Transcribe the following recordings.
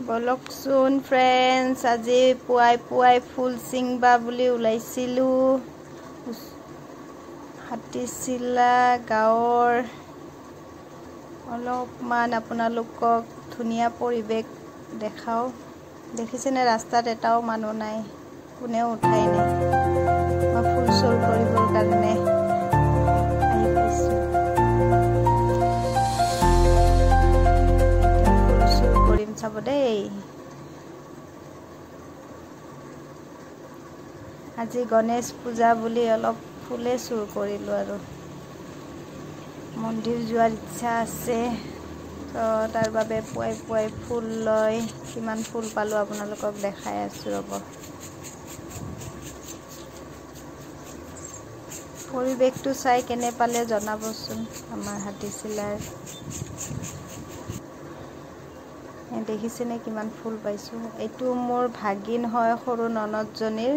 বলকচোন friends, আজি পুৱাই পুৱাই ফুল চিংবা বুলি ওলাইছিলোঁ হাতীচিলা গাঁৱৰ। অলপমান আপোনালোকক ধুনীয়া পৰিৱেশ দেখাওঁ। দেখিছেনে, ৰাস্তাত এটাও মানুহ নাই, কোনেও উঠাই নাই। মই ফুল চুৰ কৰিবৰ কাৰণে আহি পাইছোঁ। ফুল চুৰ কৰিম, চাব দেই। আজি গণেশ পূজা বুলি অলপ ফুলে চুৰ কৰিলোঁ আৰু মন্দিৰ যোৱাৰ ইচ্ছা আছে, তো তাৰ বাবে পুৱাই পুৱাই ফুল লৈ কিমান ফুল পালোঁ আপোনালোকক দেখাই আছোঁ ৰ'ব। পৰিৱেশটো চাই কেনে পালে জনাবচোন আমাৰ হাতীচিলাৰ। দেখিছেনে কিমান ফুল পাইছোঁ। এইটো মোৰ ভাগিন হয়, সৰু ননদজনীৰ।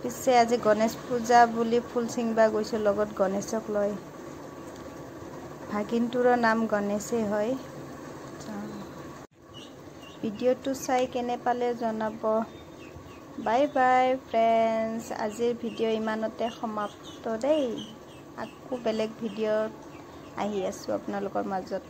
পিছে আজি গণেশ পূজা বুলি ফুল চিংবা গৈছোঁ লগত গণেশক লৈ। ভাগিনটোৰো নাম গণেশেই হয়। ভিডিঅ'টো চাই কেনে পালে জনাব। বাই বাই ফ্ৰেণ্ডছ, আজিৰ ভিডিঅ' ইমানতে সমাপ্ত দেই। আকৌ বেলেগ ভিডিঅ'ত আহি আছোঁ আপোনালোকৰ মাজত।